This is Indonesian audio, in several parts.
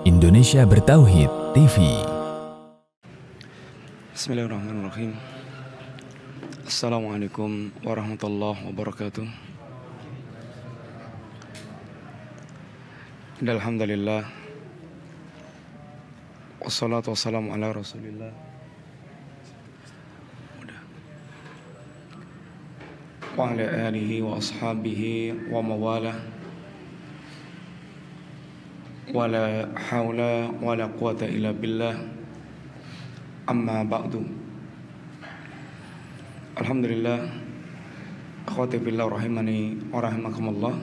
Indonesia Bertauhid TV. Bismillahirrahmanirrahim. Assalamualaikum warahmatullahi wabarakatuh. Alhamdulillah, wassalatu wassalamu ala rasulillah wa ala alihi wa ashabihi wa mawalah. Wala hawla wala quwata illa billah. Amma ba'du. Alhamdulillah, akhwati billah rahimani wa rahimakumullah.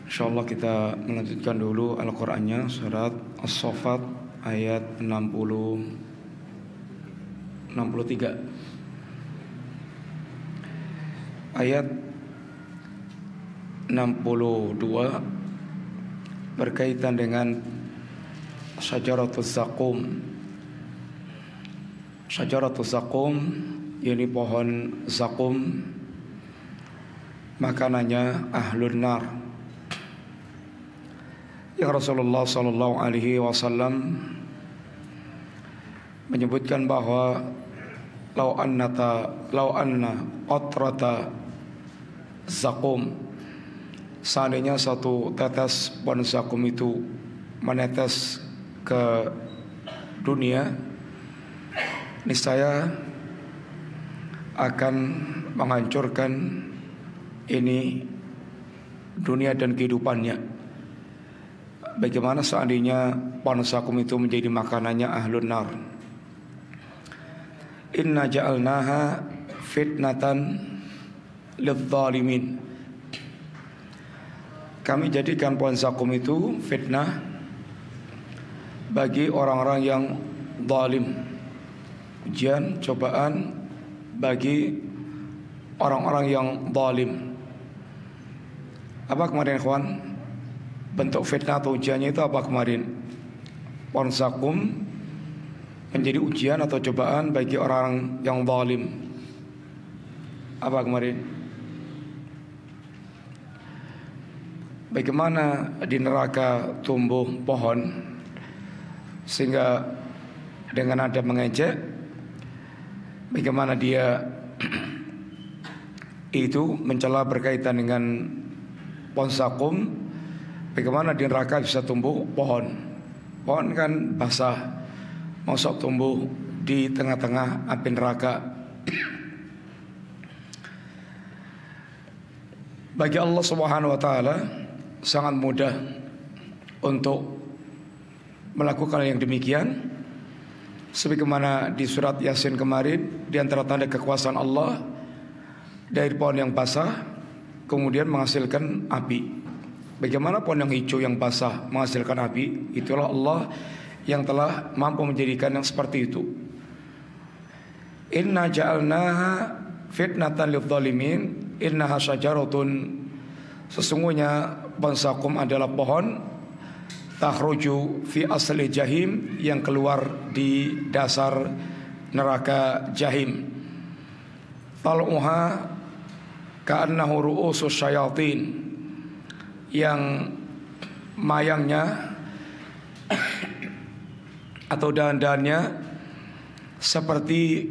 Insyaallah kita melanjutkan dulu Al-Qur'annya, surat As-Saffat ayat 63. Ayat 62 berkaitan dengan Syajaratus Zaqum. Syajaratus Zaqum, ini pohon zakum, makanannya ahlun nar. Yang Rasulullah sallallahu alaihi wasallam menyebutkan bahwa lau anna qatrata zakum, seandainya satu tetes pohon zakum itu menetes ke dunia, niscaya akan menghancurkan ini dunia dan kehidupannya. Bagaimana seandainya pohon zakum itu menjadi makanannya ahlun nar? Inna ja'alnaha fitnatan lidh-dhalimin. Kami jadikan pohon zakum itu fitnah bagi orang-orang yang zalim, ujian, cobaan bagi orang-orang yang zalim. Apa kemarin ikhwan? Bentuk fitnah atau ujiannya itu apa kemarin? Pohon zakum menjadi ujian atau cobaan bagi orang yang zalim. Apa kemarin? Bagaimana di neraka tumbuh pohon sehingga dengan ada mengejek, bagaimana dia itu mencela berkaitan dengan pohon zakum. Bagaimana di neraka bisa tumbuh pohon? Pohon kan basah, masuk tumbuh di tengah-tengah api neraka. Bagi Allah Subhanahu wa taala sangat mudah untuk melakukan yang demikian. Sebagaimana di surat Yasin kemarin, di antara tanda kekuasaan Allah, dari pohon yang basah kemudian menghasilkan api. Bagaimana pohon yang hijau yang basah menghasilkan api? Itulah Allah yang telah mampu menjadikan yang seperti itu. Inna ja'alnaha fitnatan lidh-dhalimin, innaha syajaratun, sesungguhnya pohon zakum adalah pohon takhruju fi asli jahim, yang keluar di dasar neraka jahim. Tal'uha ka'annahu ru'usus syayatin, yang mayangnya atau dahan-dahannya seperti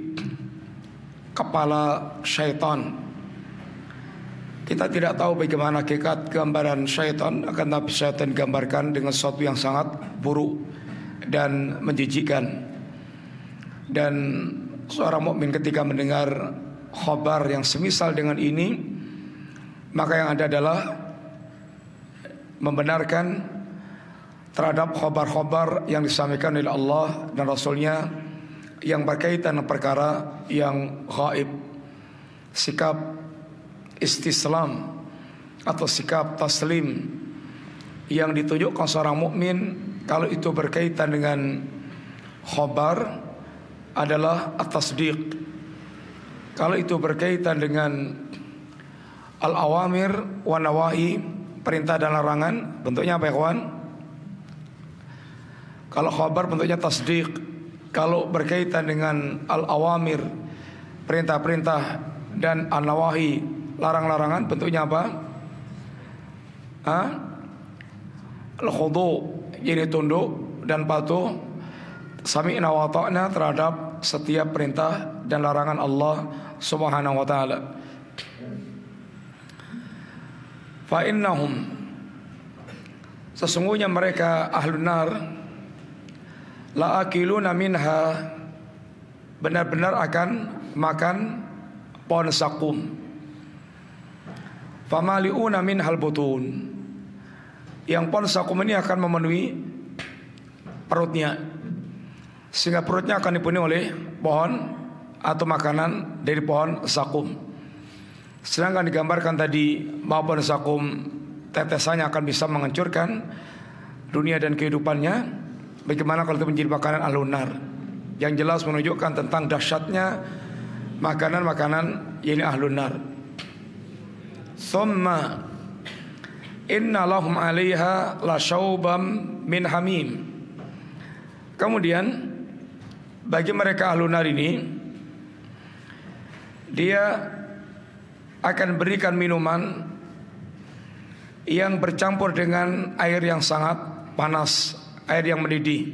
kepala syaitan. Kita tidak tahu bagaimana hakikat gambaran syaitan, akan tapi syaitan digambarkan dengan sesuatu yang sangat buruk dan menjijikkan. Dan seorang mukmin ketika mendengar khabar yang semisal dengan ini, maka yang ada adalah membenarkan terhadap khabar-khabar yang disampaikan oleh Allah dan Rasulnya yang berkaitan dengan perkara yang gaib. Sikap istislam atau sikap taslim yang ditunjukkan seorang mukmin kalau itu berkaitan dengan khabar adalah at-tasdiq. Kalau itu berkaitan dengan al-awamir wa nawahi, perintah dan larangan, bentuknya apa ya kawan? Kalau khabar bentuknya tasdiq. Kalau berkaitan dengan al-awamir, perintah-perintah, dan an-nawahi, larang-larangan, bentuknya apa? Al-khudu, ini tunduk dan patuh, sami'na wa ta'na terhadap setiap perintah dan larangan Allah Subhanahu wa taala. Fa innahum, sesungguhnya mereka ahlun nar, la akiluna minha, benar-benar akan makan pohon zakum. Famali'una minhal butun, yang pohon zakum ini akan memenuhi perutnya, sehingga perutnya akan dipenuhi oleh pohon atau makanan dari pohon zakum. Sedangkan digambarkan tadi bahwa pohon zakum tetesannya akan bisa menghancurkan dunia dan kehidupannya. Bagaimana kalau itu menjadi makanan ahlun nar? Yang jelas menunjukkan tentang dahsyatnya makanan-makanan ini ahlun nar. Thumma inna lahum 'alaiha lasyauban min hamim. Kemudian bagi mereka ahlun nar ini, dia akan berikan minuman yang bercampur dengan air yang sangat panas, air yang mendidih.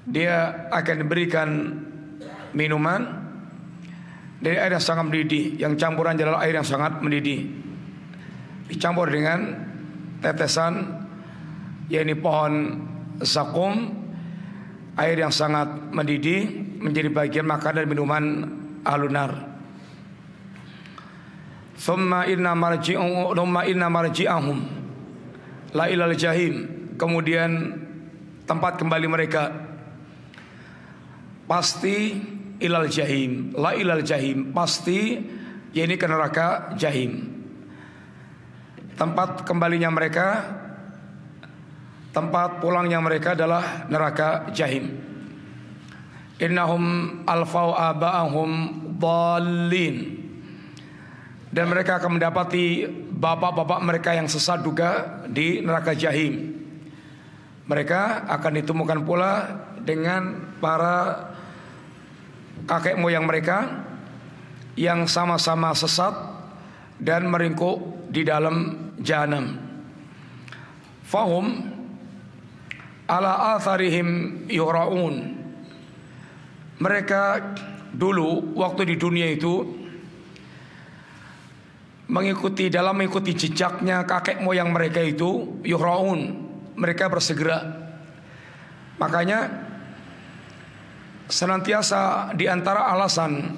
Dia akan diberikan minuman dari air yang sangat mendidih, yang campuran adalah air yang sangat mendidih, dicampur dengan tetesan, yaitu pohon zakum. Air yang sangat mendidih menjadi bagian makanan dan minuman ahlun nar. Thumma inna marji'ahum la ilal jahim. Kemudian tempat kembali mereka pasti ilal jahim, la ilal jahim, pasti yakni ke neraka jahim. Tempat kembalinya mereka, tempat pulangnya mereka adalah neraka jahim. Innahum alfau aba'ahum dhalin, dan mereka akan mendapati bapak-bapak mereka yang sesat juga di neraka jahim. Mereka akan ditemukan pula dengan para kakek moyang mereka yang sama-sama sesat dan meringkuk di dalam jahanam. Fahum ala atharihim yura'un. Mereka dulu waktu di dunia itu mengikuti jejaknya kakek moyang mereka itu, yura'un, mereka bersegera. Makanya senantiasa di antara alasan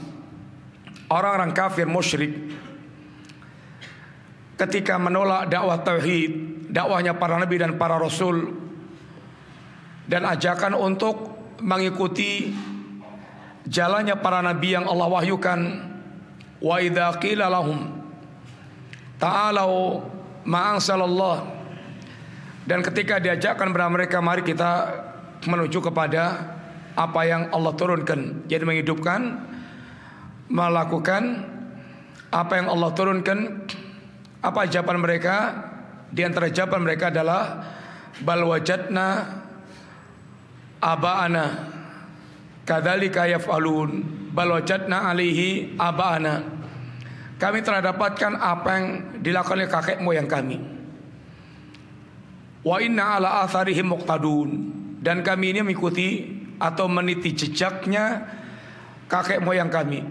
orang-orang kafir musyrik ketika menolak dakwah tauhid, dakwahnya para nabi dan para rasul, dan ajakan untuk mengikuti jalannya para nabi yang Allah wahyukan, wa idza qila lahum ta'alau ma anzalallah, dan ketika diajakkan kepada mereka, mari kita menuju kepada apa yang Allah turunkan, jadi menghidupkan, melakukan apa yang Allah turunkan. Apa jawaban mereka? Di antara jawaban mereka adalah bal wajadna aba'ana kadzalika yaf'alun, bal wajadna alaihi aba'ana. Kami telah dapatkan apa yang dilakukan oleh kakek moyang kami. Wa inna ala atharihim muqtadun, dan kami ini mengikuti atau meniti jejaknya kakek moyang kami.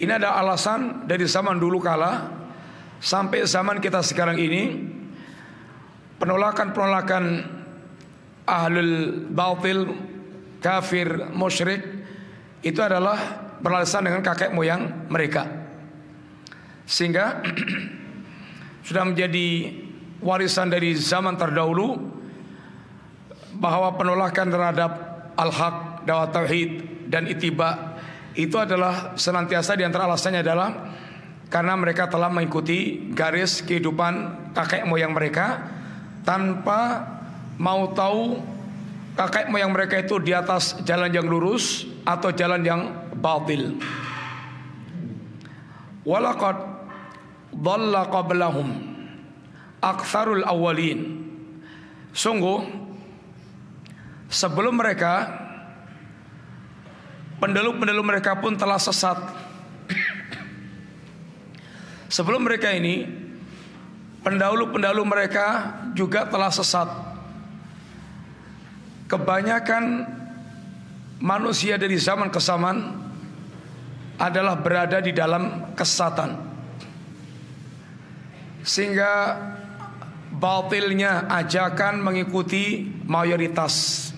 Ini ada alasan dari zaman dulu kala sampai zaman kita sekarang ini. Penolakan-penolakan ahlul batil, kafir, musyrik, itu adalah beralasan dengan kakek moyang mereka, sehingga sudah menjadi warisan dari zaman terdahulu bahwa penolakan terhadap al-haq, dakwah tauhid dan ittiba itu adalah senantiasa di antara alasannya adalah karena mereka telah mengikuti garis kehidupan kakek moyang mereka tanpa mau tahu kakek moyang mereka itu di atas jalan yang lurus atau jalan yang batil. Walaqad dhalla qablahum aktsarul awwalin. Sungguh sebelum mereka, pendahulu-pendahulu mereka pun telah sesat. Sebelum mereka ini, pendahulu-pendahulu mereka juga telah sesat. kebanyakan manusia dari zaman ke zaman adalah berada di dalam kesesatan, sehingga batilnya ajakan mengikuti mayoritas,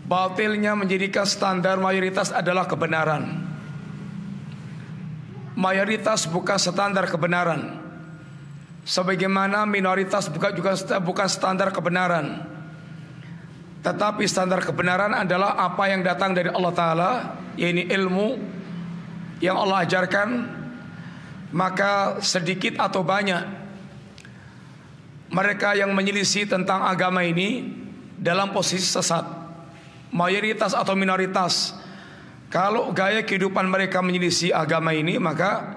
batilnya menjadikan standar mayoritas adalah kebenaran. Mayoritas bukan standar kebenaran, sebagaimana minoritas bukan standar kebenaran. Tetapi standar kebenaran adalah apa yang datang dari Allah Ta'ala, yaitu ilmu yang Allah ajarkan. Maka sedikit atau banyak mereka yang menyelisih tentang agama ini dalam posisi sesat, mayoritas atau minoritas. Kalau gaya kehidupan mereka menyelisih agama ini, maka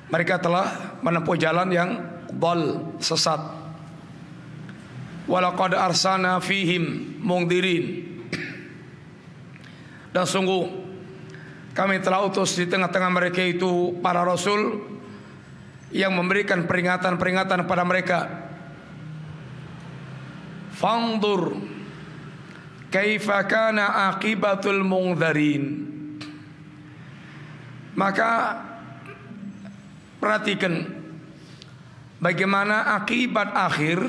mereka telah menempuh jalan yang dhal, sesat. Walaqad arsalna fihim mungdirin, dan sungguh kami telah utus di tengah-tengah mereka itu para rasul yang memberikan peringatan-peringatan pada mereka. Fanzur kaifa kana aqibatul mungdirin. Maka perhatikan bagaimana akibat akhir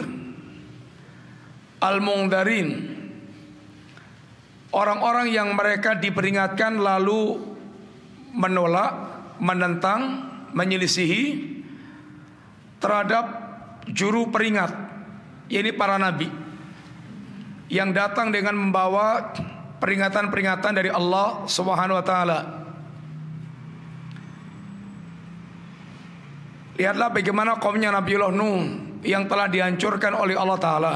al-mungdarin, orang-orang yang mereka diperingatkan lalu menolak, menentang, menyelisihi terhadap juru peringat, yaitu para nabi yang datang dengan membawa peringatan-peringatan dari Allah Subhanahu wa taala. Lihatlah bagaimana kaumnya Nabiullah Nuh yang telah dihancurkan oleh Allah Ta'ala.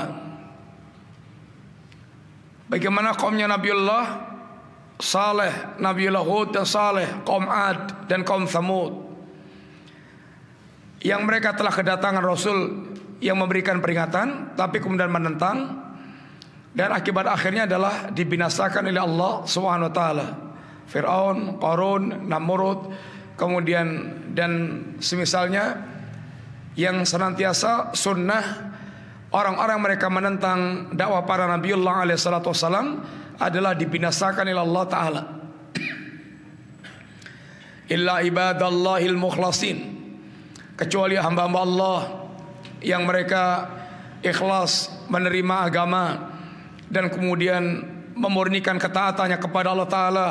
Bagaimana kaumnya Nabiullah Saleh, Nabiullah Hud dan Saleh, kaum Ad dan kaum Thamud, yang mereka telah kedatangan Rasul yang memberikan peringatan, tapi kemudian menentang, dan akibat akhirnya adalah dibinasakan oleh Allah Subhanahu wa taala. Fir'aun, Qarun, Namrud, kemudian dan semisalnya yang senantiasa sunnah orang-orang mereka menentang dakwah para Nabiullah alaihi salatu wassalam adalah dibinasakan oleh Allah Ta'ala. Illa ibadallahil mukhlasin, kecuali hamba-hamba Allah yang mereka ikhlas menerima agama dan kemudian memurnikan ketaatannya kepada Allah Ta'ala.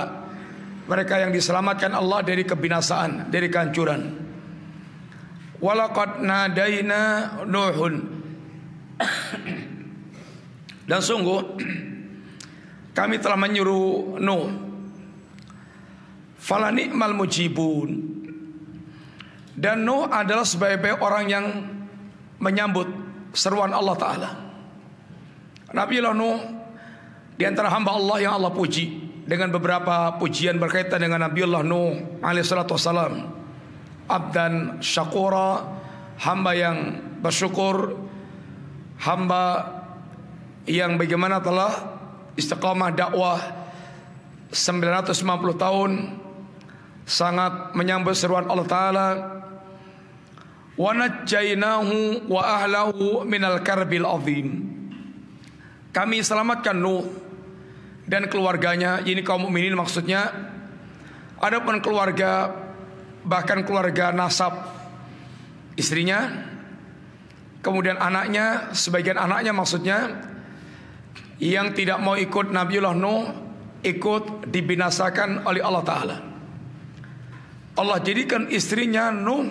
Mereka yang diselamatkan Allah dari kebinasaan, dari kehancuran. Walaqad nadaina Nuhun, dan sungguh kami telah menyuruh Nuh. Falani'mal mujibun, dan Nuh adalah sebaik-baik orang yang menyambut seruan Allah Ta'ala. Nabiullah Nuh di antara hamba Allah yang Allah puji dengan beberapa pujian berkaitan dengan Nabiullah Nuh alaihi salatu wassalam. Abdan syakura, hamba yang bersyukur, hamba yang bagaimana telah istiqamah dakwah 950 tahun, sangat menyambut seruan Allah Ta'ala. Wa najjainahu wa ahlahu minal karbil azim, kami selamatkan Nuh dan keluarganya, ini kaum mukminin maksudnya. Adapun keluarga, bahkan keluarga nasab, istrinya, kemudian anaknya, sebagian anaknya maksudnya, yang tidak mau ikut Nabiullah Nuh, ikut dibinasakan oleh Allah Ta'ala. Allah jadikan istrinya Nuh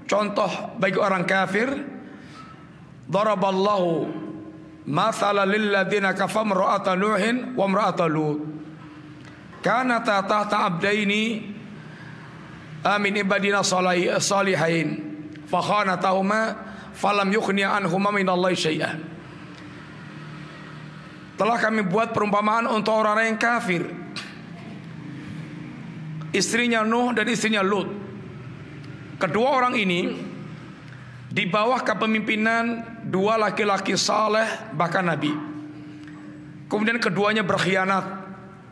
contoh bagi orang kafir. Daraballahu mathala lilladzina kafaru imra'ata Nuhin wa imra'ata Lut, kanata tahta abdaini min ibadina salihain fakhanatahuma falam yughniya anhuma minallahi syai'an. Telah kami buat perumpamaan untuk orang-orang yang kafir, istrinya Nuh dan istrinya Lut. Kedua orang ini di bawah kepemimpinan dua laki-laki saleh, bahkan nabi. Kemudian keduanya berkhianat,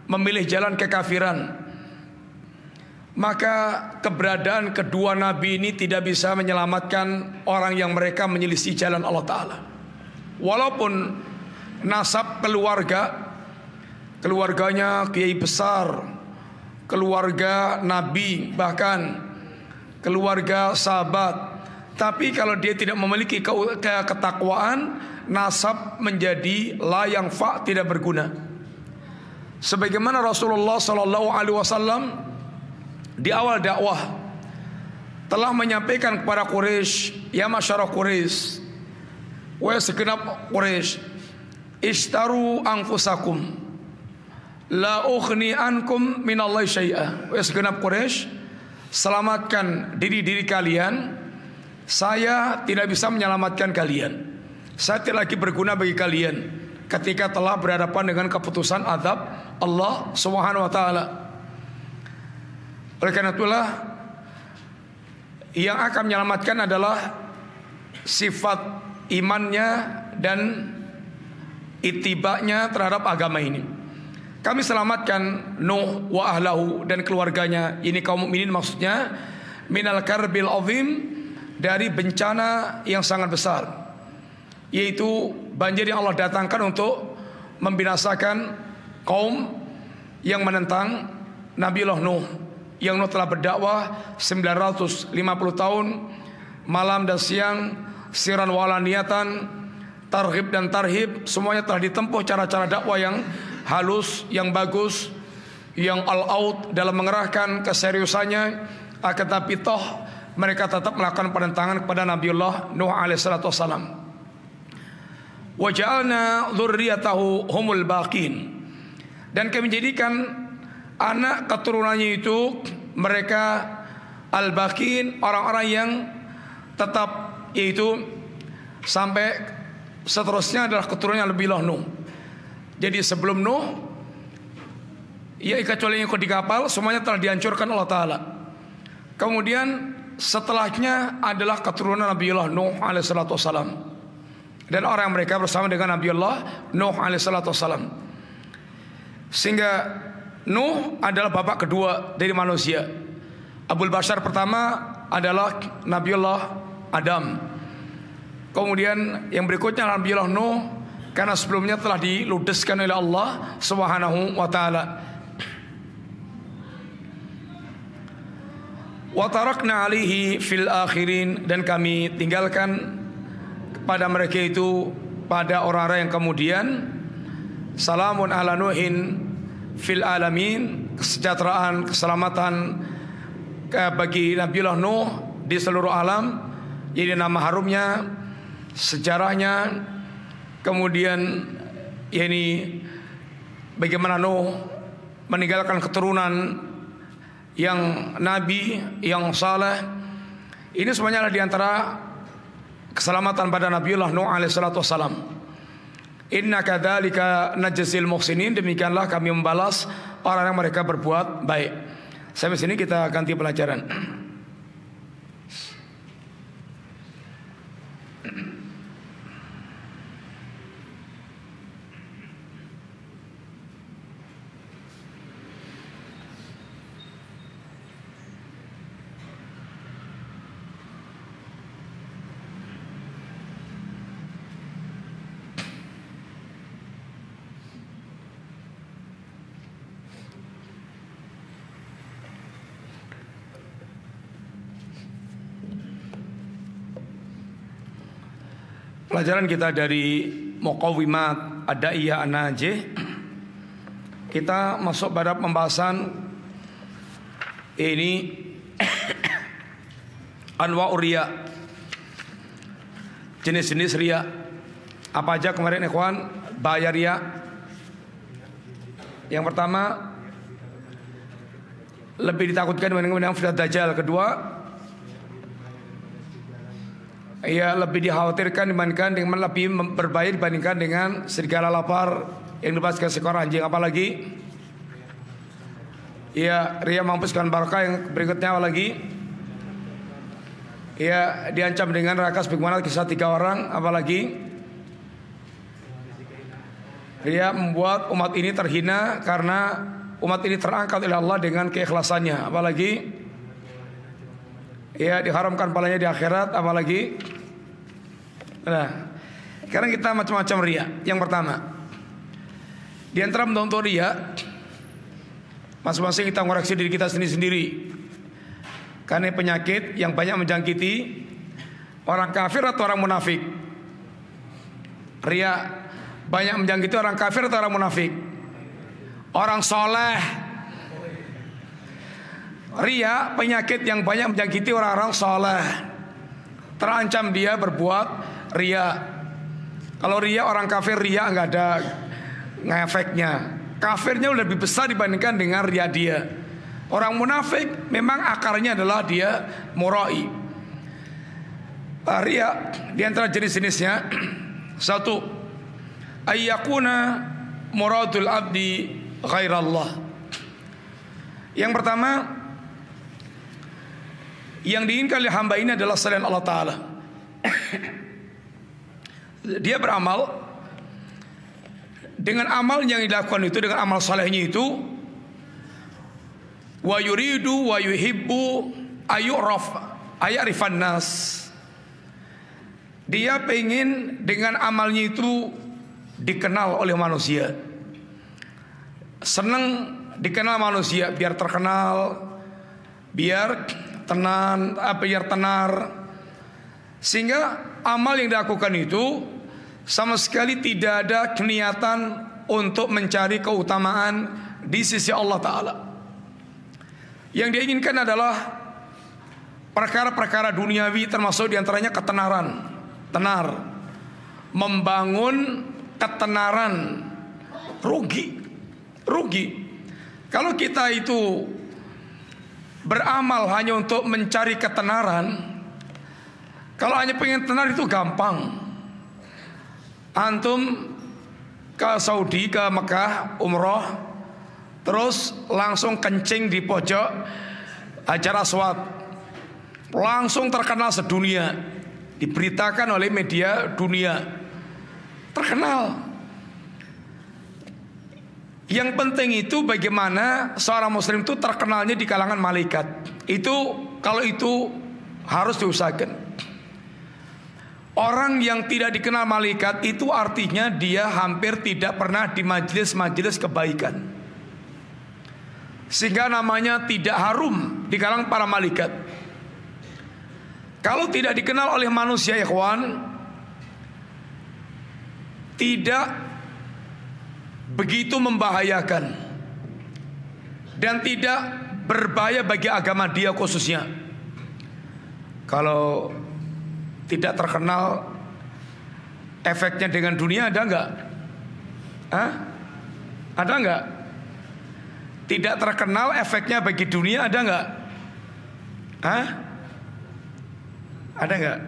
memilih jalan kekafiran. Maka keberadaan kedua nabi ini tidak bisa menyelamatkan orang yang mereka menyelisih jalan Allah Ta'ala. Walaupun nasab keluarga keluarganya kiai besar, keluarga nabi, bahkan keluarga sahabat. Tapi kalau dia tidak memiliki ketakwaan, nasab menjadi la yang tidak berguna. Sebagaimana Rasulullah sallallahu alaihi wasallam di awal dakwah telah menyampaikan kepada Quraisy, ya masyarakat Quraisy, wa segenap Quraisy, ishtaru anfusakum la ughni ankum minallahi syai'a. Wa segenap Quraisy, selamatkan diri-diri kalian, saya tidak bisa menyelamatkan kalian. Saya tidak lagi berguna bagi kalian ketika telah berhadapan dengan keputusan azab Allah Subhanahu wa taala. Oleh karena itulah yang akan menyelamatkan adalah sifat imannya dan itibanya terhadap agama ini. Kami selamatkan Nuh wa ahlahu dan keluarganya, ini kaum mukminin maksudnya, minal karbil azim, dari bencana yang sangat besar, yaitu banjir yang Allah datangkan untuk membinasakan kaum yang menentang Nabiullah Nuh. Yang Nuh telah berdakwah 950 tahun, malam dan siang, siran wala niatan, tarhib dan tarhib, semuanya telah ditempuh cara-cara dakwah yang halus, yang bagus, yang all-out dalam mengerahkan keseriusannya. Akan tapi toh mereka tetap melakukan penentangan kepada Nabiullah Nuh alaihissalatu wassalam. Wa ja'alna dzurriyyatahu humul baqin, dan kami jadikan anak keturunannya itu mereka al-baqin, orang-orang yang tetap, yaitu sampai seterusnya adalah keturunan yang lebih Nuh. Jadi sebelum Nuh, ya kecuali yang ikut di kapal, semuanya telah dihancurkan Allah Ta'ala. Kemudian setelahnya adalah keturunan Nabiullah Nuh alaihissalatu wassalam, dan orang mereka bersama dengan Nabiullah Nuh alaihissalatu wassalam. Sehingga Nuh adalah bapak kedua dari manusia. Abul Bashar pertama adalah Nabiullah Adam. Kemudian yang berikutnya Nabiullah Nuh, karena sebelumnya telah diludeskan oleh Allah Subhanahu wa taala. Wa tarakna alaihi fil akhirin, dan kami tinggalkan kepada mereka itu pada orang-orang yang kemudian, salamun ala Nuhin fil alamin, kesejahteraan, keselamatan bagi Nabiullah Nuh di seluruh alam. Jadi nama harumnya, sejarahnya, kemudian ini bagaimana Nuh meninggalkan keturunan yang nabi, yang saleh. Ini semuanya adalah diantara keselamatan pada Nabiullah Nuh alaihissalatu wassalam. Inna kadzalika najzil muhsinin, demikianlah kami membalas orang yang mereka berbuat baik. Sampai sini kita ganti pelajaran. Pelajaran kita dari Muqawwimat Ad-Da'iyah An-Najih, kita masuk pada pembahasan ini anwa'ur riya, jenis-jenis riya. Apa aja kemarin ikhwan? Bahaya riya. Yang pertama, lebih ditakutkan dibandingkan fitnah Dajjal. Kedua, ya lebih dikhawatirkan dibandingkan dengan, lebih berbahaya dibandingkan dengan serigala lapar yang dibebaskan seekor anjing. Apalagi ya riya menghapuskan barakah. Yang berikutnya apalagi ya diancam dengan neraka sebagaimana kisah 3 orang. Apalagi riya membuat umat ini terhina karena umat ini terangkat oleh Allah dengan keikhlasannya. Apalagi ya diharamkan palanya di akhirat. Apalagi nah, sekarang kita macam-macam riya. Yang pertama, Di antara bentuk ria, masing-masing kita ngoreksi diri kita sendiri-sendiri. Karena penyakit yang banyak menjangkiti orang kafir atau orang munafik. Ria banyak menjangkiti orang kafir atau orang munafik? Orang soleh. Ria penyakit yang banyak menjangkiti orang-orang soleh. Terancam dia berbuat ria. Kalau ria orang kafir, ria nggak ada ngefeknya. Kafirnya lebih besar dibandingkan dengan ria dia. Orang munafik memang akarnya adalah dia murai. Ria di antara jenis-jenisnya, satu, ayyakuna muradul abdi ghairallah. Yang pertama, yang diinginkan oleh hamba ini adalah selain Allah Ta'ala. Dia beramal, dengan amal yang dilakukan itu, dengan amal salehnya itu, wa yuridu wa yuhibbu ayarifan nas. Dia pengen dengan amalnya itu dikenal oleh manusia. Senang dikenal manusia, biar terkenal, biar tenar. Sehingga amal yang dilakukan itu sama sekali tidak ada niatan untuk mencari keutamaan di sisi Allah Ta'ala. Yang dia inginkan adalah perkara-perkara duniawi, termasuk diantaranya ketenaran. Tenar, membangun ketenaran, rugi. Kalau kita itu beramal hanya untuk mencari ketenaran, kalau hanya pengen tenar itu gampang. Antum ke Saudi, ke Mekah, umroh, terus langsung kencing di pojok Hajar Aswad, langsung terkenal sedunia, diberitakan oleh media dunia, terkenal. Yang penting itu bagaimana seorang muslim itu terkenalnya di kalangan malaikat. Kalau itu harus diusahakan. Orang yang tidak dikenal malaikat itu artinya dia hampir tidak pernah di majelis-majelis kebaikan, sehingga namanya tidak harum di kalangan para malaikat. Kalau tidak dikenal oleh manusia, ikhwan, tidak begitu membahayakan dan tidak berbahaya bagi agama dia khususnya. Kalau tidak terkenal, efeknya dengan dunia ada enggak? Ada enggak? Tidak terkenal, efeknya bagi dunia ada enggak? Ada enggak?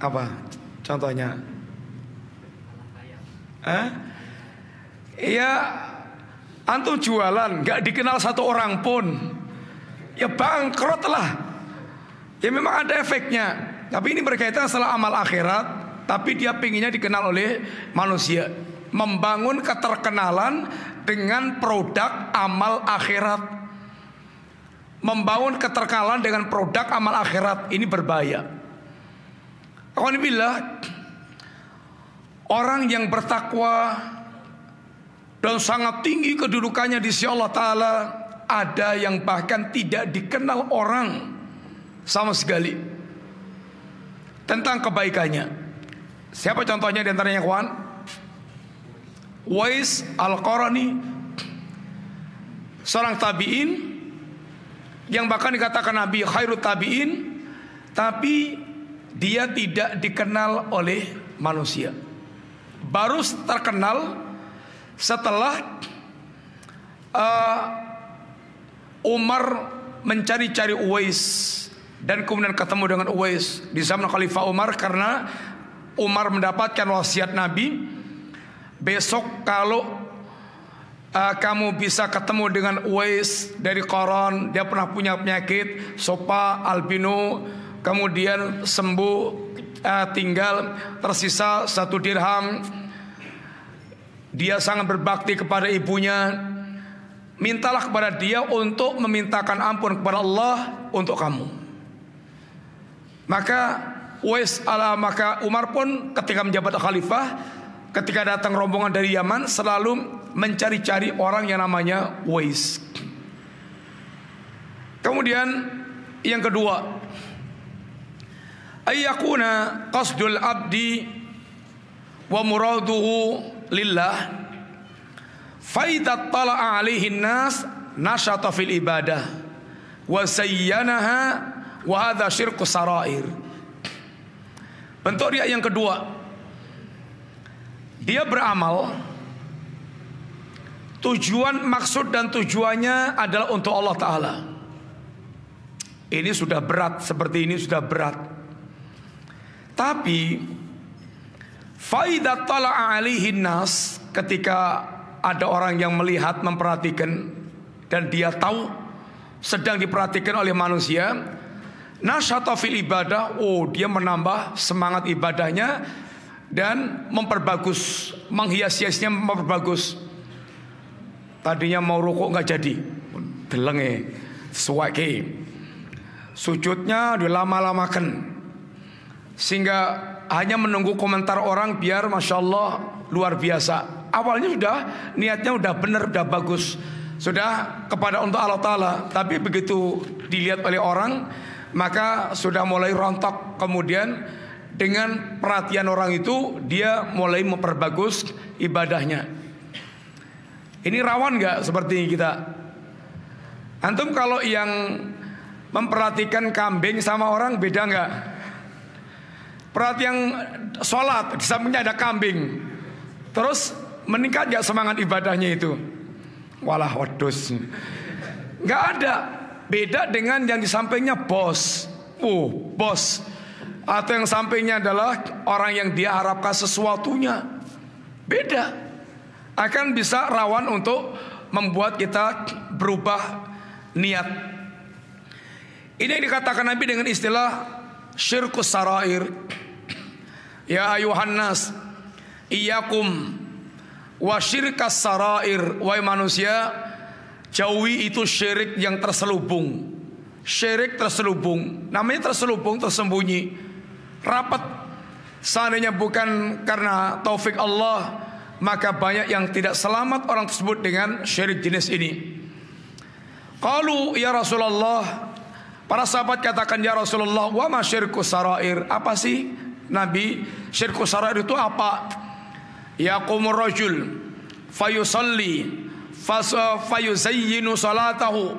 Apa contohnya? Ya, antum jualan enggak dikenal satu orang pun, ya bangkrut lah. Ya memang ada efeknya. Tapi ini berkaitan masalah amal akhirat. Tapi dia pinginnya dikenal oleh manusia, membangun keterkenalan dengan produk amal akhirat. Membangun keterkenalan dengan produk amal akhirat ini berbahaya. Alhamdulillah, orang yang bertakwa dan sangat tinggi kedudukannya di sisi Allah Ta'ala, ada yang bahkan tidak dikenal orang sama sekali tentang kebaikannya. Siapa contohnya di antaranya, kawan? Uwais Al-Qarani, seorang tabi'in yang bahkan dikatakan Nabi khairut tabi'in, tapi dia tidak dikenal oleh manusia. Baru terkenal setelah Umar mencari-cari Uwais, dan kemudian ketemu dengan Uwais di zaman Khalifah Umar, karena Umar mendapatkan wasiat Nabi, besok kalau kamu bisa ketemu dengan Uwais dari Qaran, dia pernah punya penyakit sopa albino, kemudian sembuh, tinggal tersisa 1 dirham. Dia sangat berbakti kepada ibunya. Mintalah kepada dia untuk memintakan ampun kepada Allah untuk kamu. Maka Umar pun ketika menjabat khalifah ketika datang rombongan dari Yaman selalu mencari-cari orang yang namanya Uwais. Kemudian yang kedua, ayyakuna qasdul abdi wa muraduhu lillah fa idza tala'a 'alaihi nas nasyata fil ibadah wa zayyanaha wa hadza syirku sarair. Bentuk riya yang kedua, dia beramal, tujuan, maksud dan tujuannya adalah untuk Allah Ta'ala. Ini sudah berat, seperti ini sudah berat. Tapi faidat tala'a alaihin nas, ketika ada orang yang melihat, memperhatikan, dan dia tahu sedang diperhatikan oleh manusia, nasyata fil ibadah, dia menambah semangat ibadahnya dan memperbagus, menghias-hiasnya, memperbagus. Tadinya mau rukuk nggak jadi, delenge, suwake, sujudnya dilama-lamakan, sehingga hanya menunggu komentar orang biar masya Allah luar biasa. Awalnya sudah niatnya udah benar, udah bagus, sudah kepada untuk Allah Ta'ala. Tapi begitu dilihat oleh orang, maka sudah mulai rontok. Kemudian dengan perhatian orang itu, dia mulai memperbagus ibadahnya. Ini rawan gak seperti kita? Antum kalau yang memperhatikan kambing sama orang beda gak? Perhatian sholat, di sampingnya ada kambing, terus meningkat gak semangat ibadahnya itu? Walah wedus, gak ada. Beda dengan yang di sampingnya bos, bos, atau yang sampingnya adalah orang yang dia harapkan sesuatunya. Beda, akan bisa rawan untuk membuat kita berubah niat. Ini yang dikatakan Nabi dengan istilah syirkus sarair. Ya ayuhan nas, iyyakum wa syirkas sarair. Wahai manusia, jauhi itu syirik yang terselubung. Syirik terselubung, namanya terselubung, tersembunyi, rapat. Seandainya bukan karena taufik Allah, maka banyak yang tidak selamat orang tersebut dengan syirik jenis ini. Qalu ya Rasulullah, para sahabat katakan ya Rasulullah, wa ma syirkus sarair, apa sih Nabi syirkus sarair itu apa? Yaqumur rajul fayusalli fayuzayyinu salatahu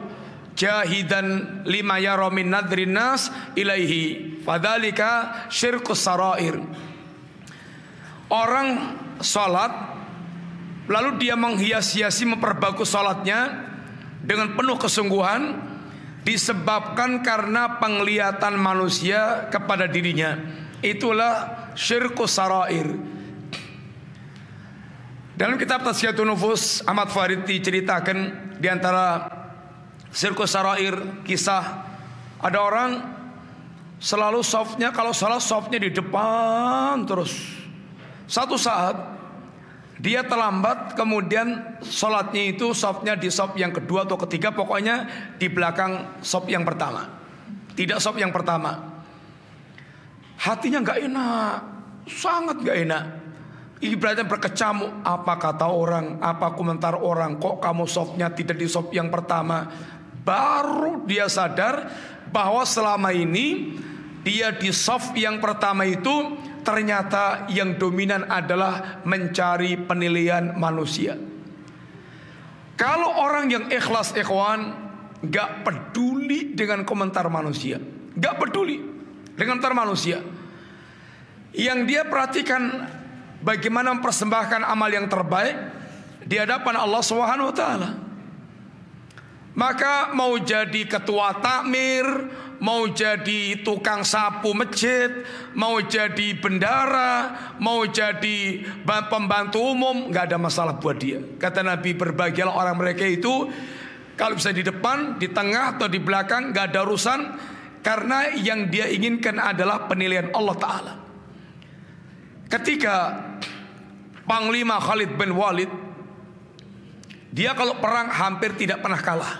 jahidan lima yara min nadrin nas ilaihi fadzalika syirkus sarair. Orang salat lalu dia menghias-hiasi, memperbagus salatnya dengan penuh kesungguhan, disebabkan karena penglihatan manusia kepada dirinya. Itulah syirkus sarair. Dalam kitab Tazkiyatun Nufus, Ahmad Farid diceritakan di antara syirkus sarair, kisah ada orang selalu softnya, kalau salah softnya di depan terus. Satu saat dia terlambat, kemudian sholatnya itu softnya di soft yang kedua atau ketiga, pokoknya di belakang soft yang pertama, tidak soft yang pertama. Hatinya gak enak, sangat gak enak. Ibaratnya berkecamuk, apa kata orang, apa komentar orang, kok kamu softnya tidak di soft yang pertama. Baru dia sadar bahwa selama ini dia di soft yang pertama itu ternyata yang dominan adalah mencari penilaian manusia. Kalau orang yang ikhlas, ikhwan, gak peduli dengan komentar manusia, gak peduli dengan komentar manusia. Yang dia perhatikan bagaimana mempersembahkan amal yang terbaik di hadapan Allah Subhanahu wa taala. Maka mau jadi ketua takmir, mau jadi tukang sapu masjid, mau jadi bendara, mau jadi pembantu umum, gak ada masalah buat dia. Kata Nabi, berbahagialah orang mereka itu kalau bisa di depan, di tengah atau di belakang, gak ada urusan, karena yang dia inginkan adalah penilaian Allah Ta'ala. Ketika Panglima Khalid bin Walid, dia kalau perang hampir tidak pernah kalah.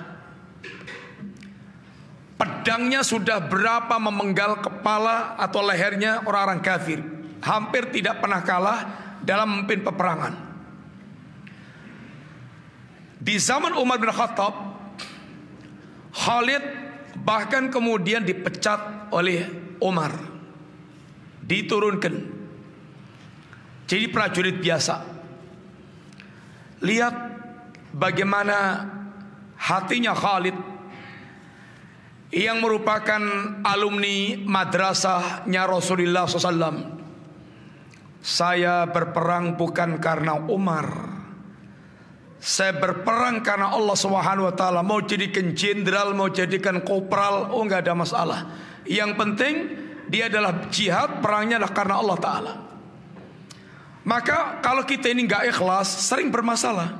Pedangnya sudah berapa memenggal kepala atau lehernya orang-orang kafir, hampir tidak pernah kalah dalam memimpin peperangan. Di zaman Umar bin Khattab, Khalid bahkan kemudian dipecat oleh Umar, diturunkan jadi prajurit biasa. Lihat bagaimana hatinya Khalid yang merupakan alumni madrasahnya Rasulullah SAW. Saya berperang bukan karena Umar, saya berperang karena Allah Subhanahu wa taala. Mau jadikan jenderal, mau jadikan kopral, oh enggak ada masalah. Yang penting dia adalah jihad, perangnya adalah karena Allah taala. Maka kalau kita ini enggak ikhlas, sering bermasalah.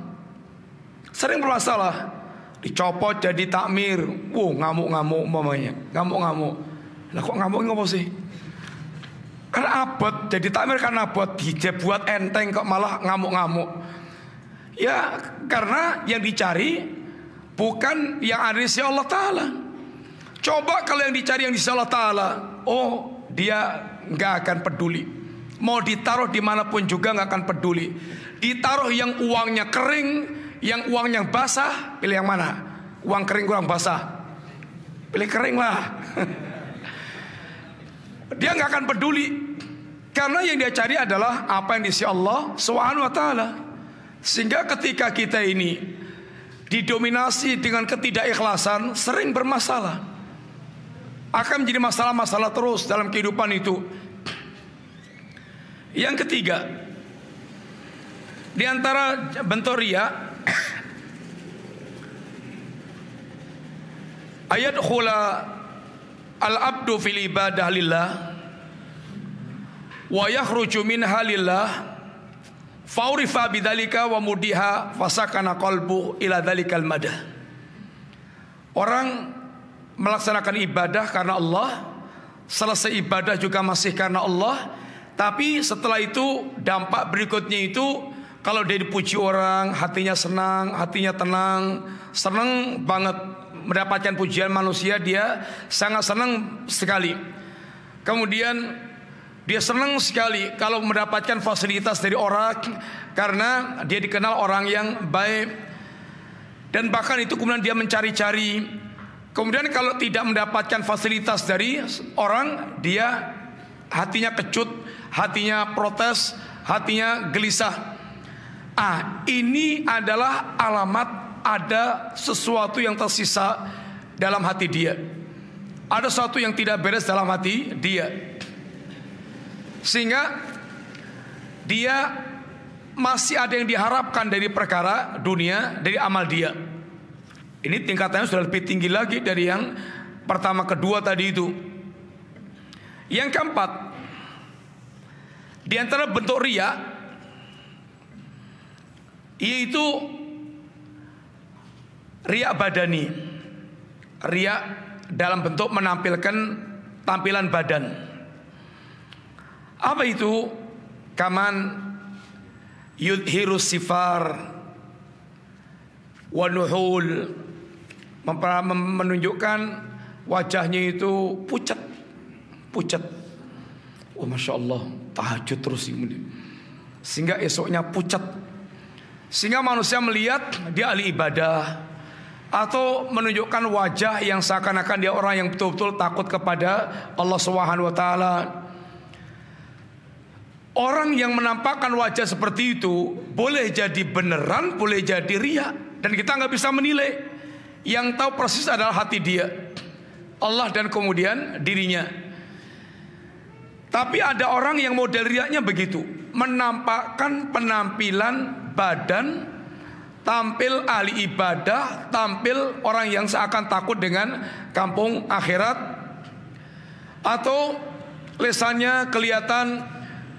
Sering bermasalah. Dicopot jadi takmir. Ngamuk-ngamuk mamanya. Ngamuk-ngamuk. Lah kok ngamuk sih? Kan abot, jadi takmir kan abot, dibuat enteng kok malah ngamuk-ngamuk. Ya karena yang dicari bukan yang ada di sisi Allah Ta'ala. Coba kalau yang dicari yang di sisi Allah Ta'ala, oh dia gak akan peduli. Mau ditaruh dimanapun juga gak akan peduli. Ditaruh yang uangnya kering, yang uangnya basah, pilih yang mana? Uang kering uang basah? Pilih kering lah. Dia gak akan peduli, karena yang dia cari adalah apa yang di sisi Allah Subhanahu wa taala. Sehingga ketika kita ini didominasi dengan ketidakikhlasan, sering bermasalah. Akan menjadi masalah-masalah terus dalam kehidupan itu. Yang ketiga, di antara bentuk riya, ayat khula al-abdu fil ibadah lillah wa yakhruju minha lillah faurifa bidzalika wa mudiha fasakana qalbu ila dzalikal madah. Orang melaksanakan ibadah karena Allah, selesai ibadah juga masih karena Allah, tapi setelah itu dampak berikutnya itu kalau dia dipuji orang, hatinya senang, hatinya tenang, senang banget mendapatkan pujian manusia, dia sangat senang sekali. Kemudian dia senang sekali kalau mendapatkan fasilitas dari orang, karena dia dikenal orang yang baik. Dan bahkan itu kemudian dia mencari-cari. Kemudian kalau tidak mendapatkan fasilitas dari orang, dia hatinya kecut, hatinya protes, hatinya gelisah. Ini adalah alamat ada sesuatu yang tersisa dalam hati dia. Ada sesuatu yang tidak beres dalam hati dia, sehingga dia masih ada yang diharapkan dari perkara dunia, dari amal dia. Ini tingkatannya sudah lebih tinggi lagi dari yang pertama kedua tadi itu. Yang keempat, di antara bentuk riya, yaitu riya badani. Riya dalam bentuk menampilkan tampilan badan. Apa itu? Kaman yudhirus sifar wa nuhul, menunjukkan wajahnya itu pucat. Oh masya Allah, tahajud terus ini, sehingga esoknya pucat, sehingga manusia melihat dia ahli ibadah, atau menunjukkan wajah yang seakan-akan dia orang yang betul-betul takut kepada Allah Subhanahu wa taala. Orang yang menampakkan wajah seperti itu boleh jadi beneran, boleh jadi riya, dan kita nggak bisa menilai. Yang tahu persis adalah hati dia, Allah, dan kemudian dirinya. Tapi ada orang yang model riyanya begitu, menampakkan penampilan badan, tampil ahli ibadah, tampil orang yang seakan takut dengan kampung akhirat, atau lesannya kelihatan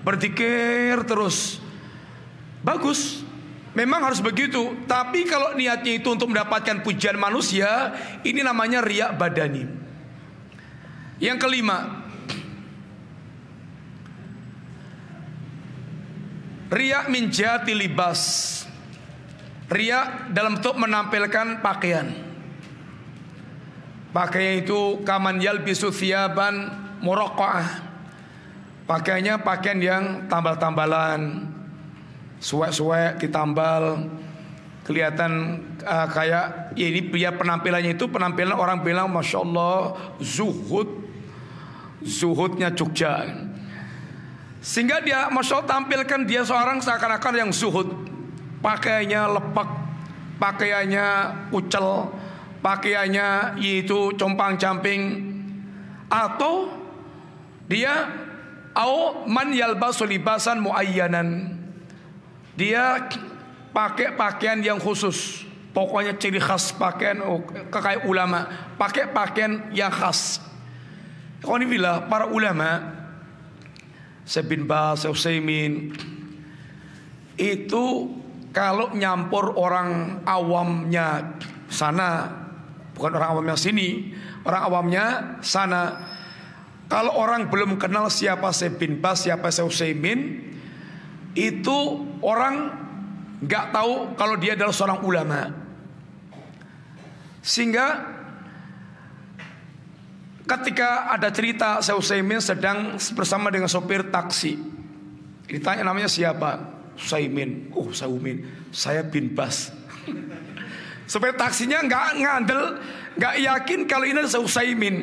berzikir terus. Bagus, memang harus begitu. Tapi kalau niatnya itu untuk mendapatkan pujian manusia, ini namanya riya badani. Yang kelima, riya min jihati libas. Riya dalam bentuk menampilkan pakaian. Pakaian itu kaman yalbisu thiyaban muraqqa'ah. Pakaiannya pakaian yang tambal-tambalan, suwek-suwek ditambal, kelihatan kayak ya ini dia penampilannya itu penampilan orang bilang Masya Allah zuhudnya Jogja. Sehingga dia Masya Allah tampilkan dia seorang seakan-akan yang zuhud. Pakaiannya lepek, pakaiannya ucel, pakaiannya yaitu compang-camping. Atau dia man yalbasu libasan muayyanan, dia pakai pakaian yang khusus. Pokoknya ciri khas pakaian kayak ulama, pakai pakaian yang khas. Alhamdulillah para ulama, Syekh bin Baz, Syekh Utsaimin, itu kalau nyampur orang awamnya sana, bukan orang awamnya sini, orang awamnya sana. Kalau orang belum kenal siapa Syekh bin Baz, siapa Syekh Utsaimin, itu orang nggak tahu kalau dia adalah seorang ulama. Sehingga ketika ada cerita Syekh Utsaimin sedang bersama dengan sopir taksi, ditanya namanya siapa? Utsaimin. Oh Utsaimin, saya bin Baz. Sopir taksinya nggak ngandel, nggak yakin kalau ini Syekh Utsaimin.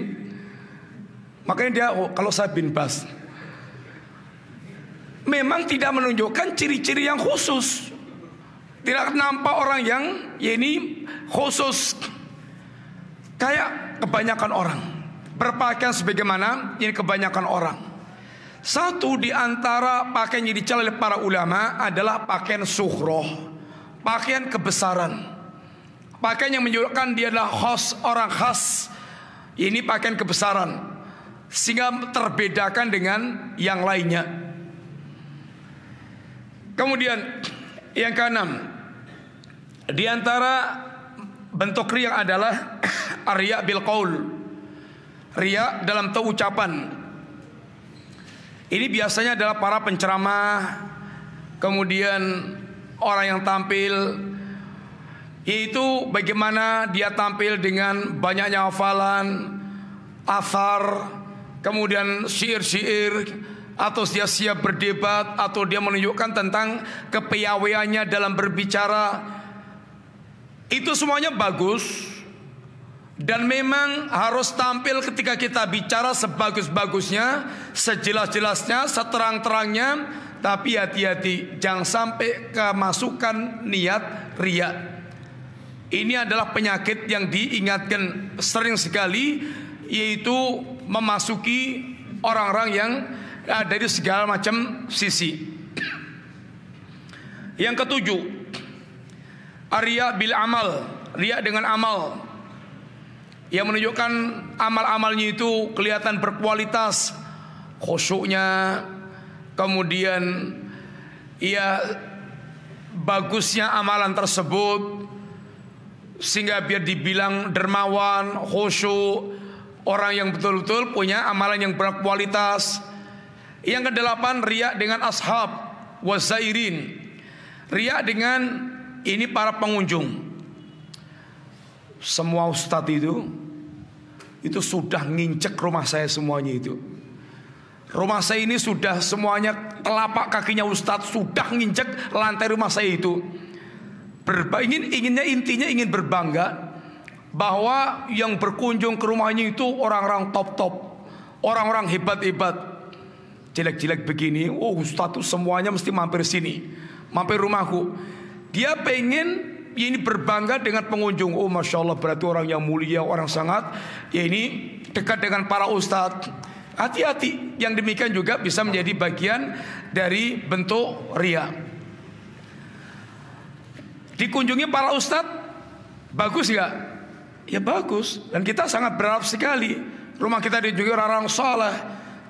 Makanya dia kalau saya bin Baz. Memang tidak menunjukkan ciri-ciri yang khusus. Tidak nampak orang yang ya ini khusus. Kayak kebanyakan orang berpakaian sebagaimana ini kebanyakan orang. Satu di antara pakaian yang dicela oleh para ulama adalah pakaian suhroh, pakaian kebesaran, pakaian yang menunjukkan dia adalah khas, orang khas. Ini pakaian kebesaran, sehingga terbedakan dengan yang lainnya. Kemudian yang keenam, di antara bentuk riya adalah riya bil qaul, riya dalam ucapan. Ini biasanya adalah para penceramah, kemudian orang yang tampil, yaitu bagaimana dia tampil dengan banyaknya hafalan, athar, kemudian syair-syair, atau dia siap berdebat, atau dia menunjukkan tentang kepiawaiannya dalam berbicara. Itu semuanya bagus, dan memang harus tampil ketika kita bicara sebagus-bagusnya, sejelas-jelasnya, seterang-terangnya. Tapi hati-hati, jangan sampai kemasukan niat riya. Ini adalah penyakit yang diingatkan sering sekali, yaitu memasuki orang-orang yang dari segala macam sisi. Yang ketujuh, riya bil amal, riya dengan amal, yang menunjukkan amal-amalnya itu kelihatan berkualitas, khusyuknya, kemudian ya bagusnya amalan tersebut, sehingga biar dibilang dermawan, khusyuk, orang yang betul-betul punya amalan yang berkualitas. Yang kedelapan, riya dengan ashab wazairin, riya dengan ini para pengunjung. Semua ustadz itu sudah nginjek rumah saya semuanya itu. Rumah saya ini sudah semuanya, telapak kakinya ustadz sudah nginjek lantai rumah saya itu. Intinya ingin berbangga bahwa yang berkunjung ke rumahnya itu orang-orang top-top, orang-orang hebat-hebat. Jelek-jelek begini, oh ustadz tuh semuanya mesti mampir sini, mampir rumahku. Dia pengen ini berbangga dengan pengunjung. Oh Masya Allah, berarti orang yang mulia, orang sangat ya ini dekat dengan para ustadz. Hati-hati, yang demikian juga bisa menjadi bagian dari bentuk riya. Dikunjungi para ustadz, bagus gak? Ya bagus, dan kita sangat berharap sekali rumah kita dikunjungi orang-orang saleh.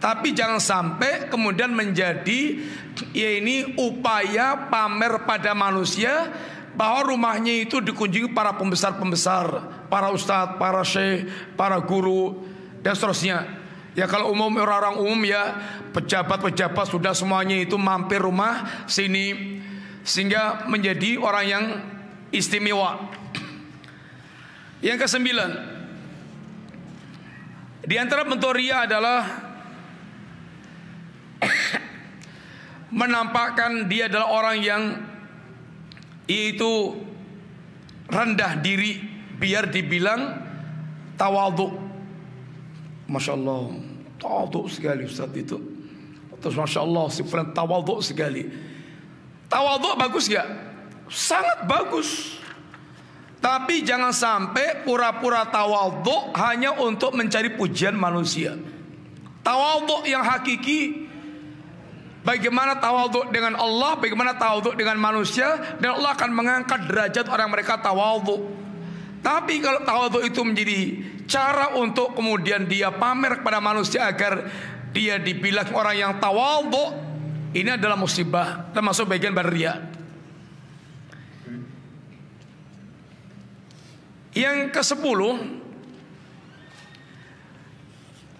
Tapi jangan sampai kemudian menjadi ya ini upaya pamer pada manusia bahwa rumahnya itu dikunjungi para pembesar-pembesar, para ustadz, para syekh, para guru, dan seterusnya. Ya kalau umum, orang-orang umum ya pejabat-pejabat sudah semuanya itu mampir rumah sini, sehingga menjadi orang yang istimewa. Yang kesembilan, di antara bentuk riya adalah menampakkan dia adalah orang yang itu rendah diri biar dibilang tawadhu. Masya Allah, tawadhu sekali Ustaz itu. Terus Masya Allah, sifat tawadhu sekali. Tawadhu bagus gak? Sangat bagus. Tapi jangan sampai pura-pura tawadhu hanya untuk mencari pujian manusia. Tawadhu yang hakiki, bagaimana tawadhu dengan Allah, bagaimana tawadhu dengan manusia, dan Allah akan mengangkat derajat orang mereka tawadhu. Tapi kalau tawadhu itu menjadi cara untuk kemudian dia pamer kepada manusia agar dia dibilang orang yang tawadhu, ini adalah musibah, termasuk bagian riya. Yang ke-10,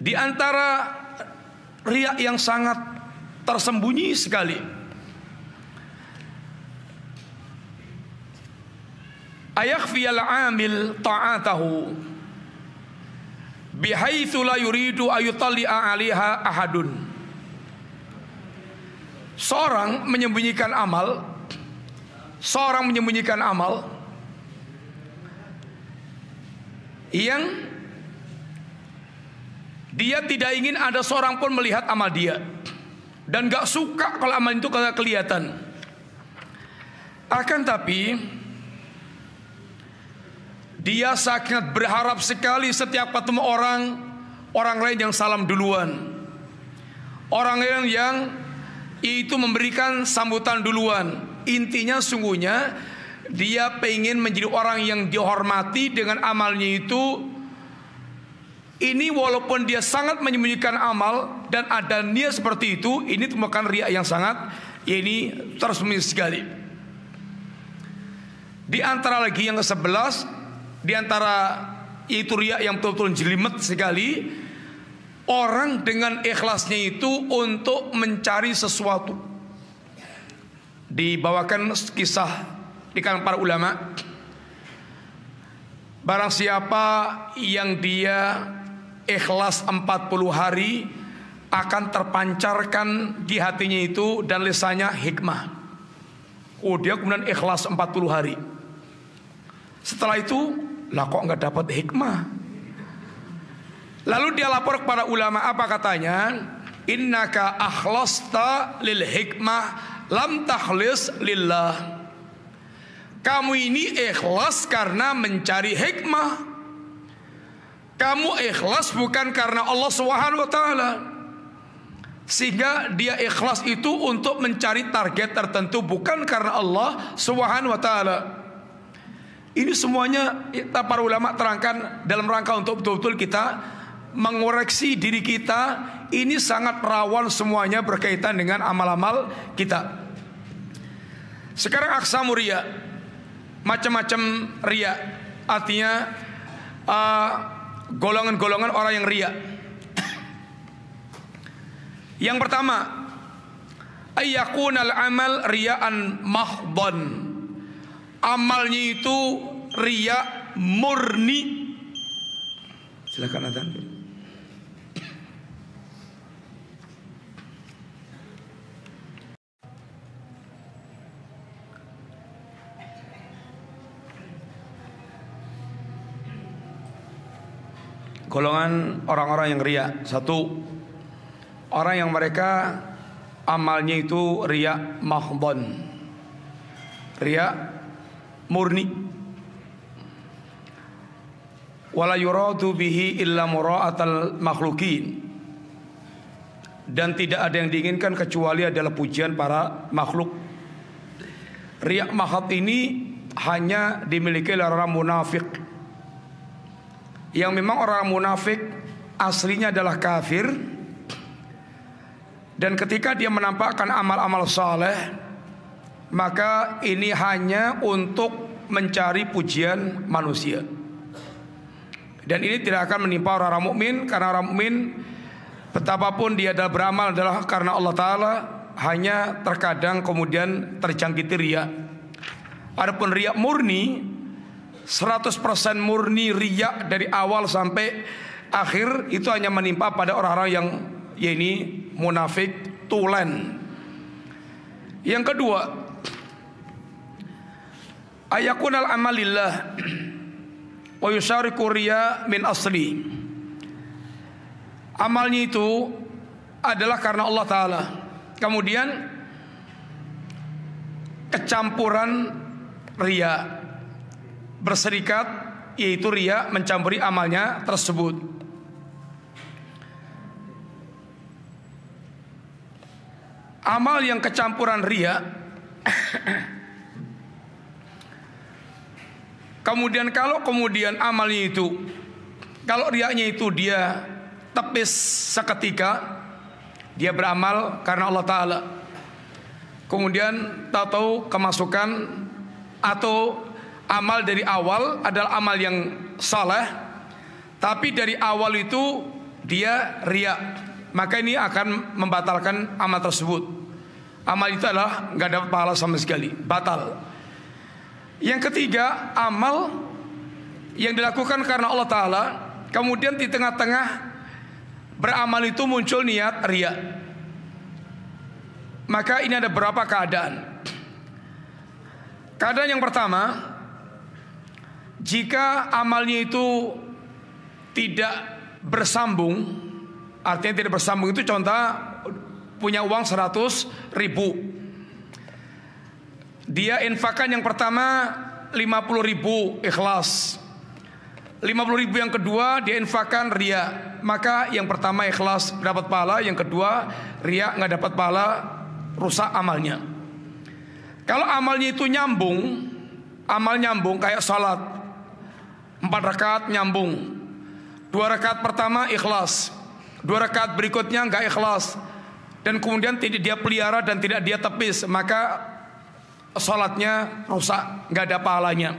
di antara riya yang sangat tersembunyi sekali, ayakhfiyal amil ta'atahu bihaitsu la yuridu ayutalli'a 'alaiha ahadun. Seorang menyembunyikan amal yang dia tidak ingin ada seorang pun melihat amal dia, dan gak suka kalau amal itu kelihatan. Akan tapi dia sangat berharap sekali setiap ketemu orang lain yang salam duluan, orang lain yang itu memberikan sambutan duluan. Intinya sungguhnya dia pengen menjadi orang yang dihormati dengan amalnya itu. Ini walaupun dia sangat menyembunyikan amal dan ada niat seperti itu, ini merupakan riya yang sangat ini tersembunyi sekali. Di antara lagi yang ke-11, di antara itu riya yang betul-betul jelimet sekali, orang dengan ikhlasnya itu untuk mencari sesuatu. Dibawakan kisah di kalangan para ulama, barang siapa yang dia ikhlas 40 hari akan terpancarkan di hatinya itu dan lisannya hikmah. Oh, dia kemudian ikhlas 40 hari. Setelah itu, lah kok nggak dapat hikmah? Lalu dia lapor kepada ulama, apa katanya? Innaka akhlasta lil hikmah lam takhlis lillah. Kamu ini ikhlas karena mencari hikmah. Kamu ikhlas bukan karena Allah Subhanahu wa taala. Sehingga dia ikhlas itu untuk mencari target tertentu, bukan karena Allah Subhanahu wa taala. Ini semuanya para ulama terangkan dalam rangka untuk betul-betul kita mengoreksi diri kita. Ini sangat rawan semuanya berkaitan dengan amal-amal kita. Sekarang aqsamu riya, macam-macam riya, artinya golongan-golongan orang yang riya. Yang pertama, ayyakunal amal riya'an mahdhan. Amalnya itu riya murni. Silakan adzan. Golongan orang-orang yang riya. Satu, orang yang mereka amalnya itu riya mahdhan, riya murni. Wala yuradu bihi illa mura'atal makhlukin. Dan tidak ada yang diinginkan kecuali adalah pujian para makhluk. Riya mahad ini hanya dimiliki oleh orang munafik, yang memang orang munafik aslinya adalah kafir, dan ketika dia menampakkan amal-amal saleh, maka ini hanya untuk mencari pujian manusia. Dan ini tidak akan menimpa orang mukmin, karena orang mukmin betapapun dia adalah beramal adalah karena Allah Ta'ala, hanya terkadang kemudian terjangkiti riya. Adapun riya murni, 100% murni riya dari awal sampai akhir, itu hanya menimpa pada orang-orang yang ini munafik tulen. Yang kedua, ayakunal amalillah wa yusyariku riya min asli. Amalnya itu adalah karena Allah Ta'ala, kemudian kecampuran riya berserikat, yaitu riya mencampuri amalnya tersebut. Amal yang kecampuran riya kemudian kalau amalnya itu, kalau riyanya itu dia tepis seketika, dia beramal karena Allah Ta'ala, kemudian tahu kemasukan atau amal dari awal adalah amal yang saleh, tapi dari awal itu dia riya, maka ini akan membatalkan amal tersebut. Amal itu adalah nggak dapat pahala sama sekali, batal. Yang ketiga, amal yang dilakukan karena Allah Ta'ala, kemudian di tengah-tengah beramal itu muncul niat riya. Maka ini ada beberapa keadaan. Keadaan yang pertama, jika amalnya itu tidak bersambung, artinya tidak bersambung itu contoh punya uang 100.000, dia infakkan yang pertama 50.000 ikhlas, 50.000 yang kedua dia infakkan riya, maka yang pertama ikhlas dapat pahala, yang kedua riya nggak dapat pahala, rusak amalnya. Kalau amalnya itu nyambung, amal nyambung kayak salat 4 rakaat nyambung, 2 rakaat pertama ikhlas, 2 rakaat berikutnya nggak ikhlas, dan kemudian tidak dia pelihara dan tidak dia tepis, maka salatnya rusak, nggak ada pahalanya.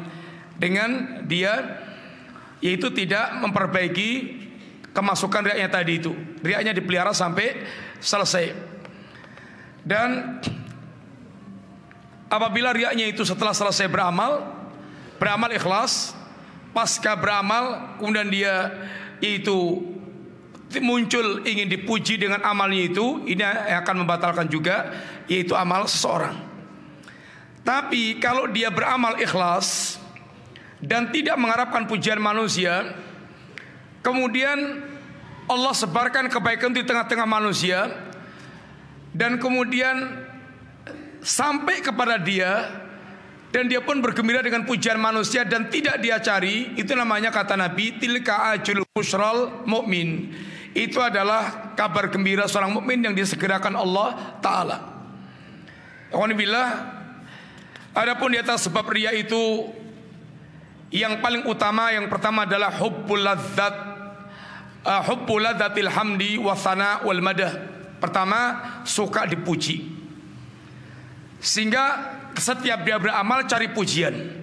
Dengan dia yaitu tidak memperbaiki kemasukan riaknya tadi itu, riaknya dipelihara sampai selesai. Dan apabila riaknya itu setelah selesai beramal ikhlas, pasca beramal kemudian dia itu muncul ingin dipuji dengan amalnya itu, ini akan membatalkan juga yaitu amal seseorang. Tapi kalau dia beramal ikhlas dan tidak mengharapkan pujian manusia, kemudian Allah sebarkan kebaikan di tengah-tengah manusia, dan kemudian sampai kepada dia, dan dia pun bergembira dengan pujian manusia dan tidak dia cari, itu namanya kata Nabi, tilka ajul busral mu'min. Itu adalah kabar gembira seorang mukmin yang disegerakan Allah Ta'ala. Alhamdulillah. Adapun di atas sebab riya itu, yang paling utama, yang pertama adalah hubbul ladzatil hamdi wa sana wal madah. Pertama, suka dipuji, sehingga setiap dia beramal cari pujian.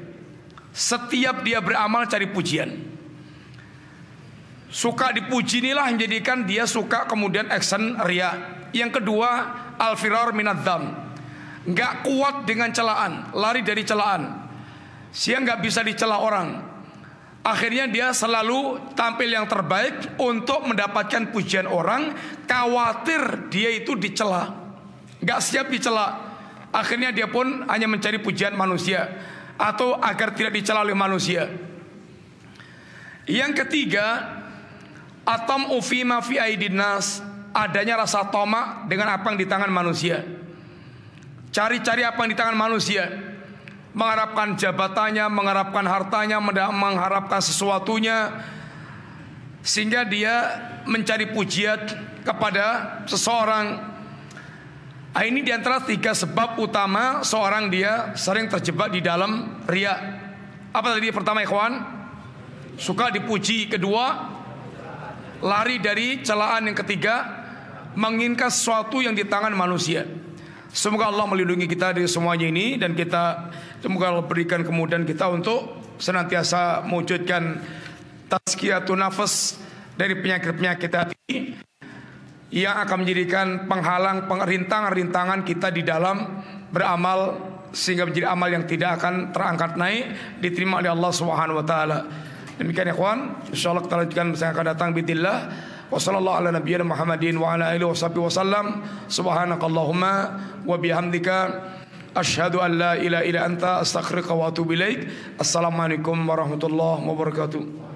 Setiap dia beramal cari pujian. Suka dipuji inilah menjadikan dia suka kemudian action riya. Yang kedua, al-firar minadzam, nggak kuat dengan celaan, lari dari celaan. Dia nggak bisa dicela orang. Akhirnya dia selalu tampil yang terbaik untuk mendapatkan pujian orang, khawatir dia itu dicela, nggak siap dicela. Akhirnya dia pun hanya mencari pujian manusia atau agar tidak dicela oleh manusia. Yang ketiga, atam ufima fi aidin nas, adanya rasa tamak dengan apa yang di tangan manusia. Cari-cari apa yang di tangan manusia, mengharapkan jabatannya, mengharapkan hartanya, mengharapkan sesuatunya, sehingga dia mencari pujian kepada seseorang. Ini diantara 3 sebab utama seorang dia sering terjebak di dalam riya. Apa tadi? Pertama, ikhwan, suka dipuji. Kedua, lari dari celaan. Yang ketiga, menginginkan sesuatu yang di tangan manusia. Semoga Allah melindungi kita dari semuanya ini, dan kita semoga Allah berikan kemudahan kita untuk senantiasa mewujudkan tazkiyatun nafas dari penyakit-penyakit hati yang akan menjadikan penghalang, rintangan kita di dalam beramal, sehingga menjadi amal yang tidak akan terangkat naik, diterima oleh Allah Subhanahu wa taala. Demikian ikhwan, insyaallah kita lanjutkan masa yang akan datang bismillah. Wa sallallahu ala nabiyyina Muhammadin wa ala alihi washabihi wasallam. Subhanakallahumma wa bihamdika asyhadu an la ilaha illa anta astaghfiruka wa atubu ilaik. Assalamualaikum warahmatullahi wabarakatuh.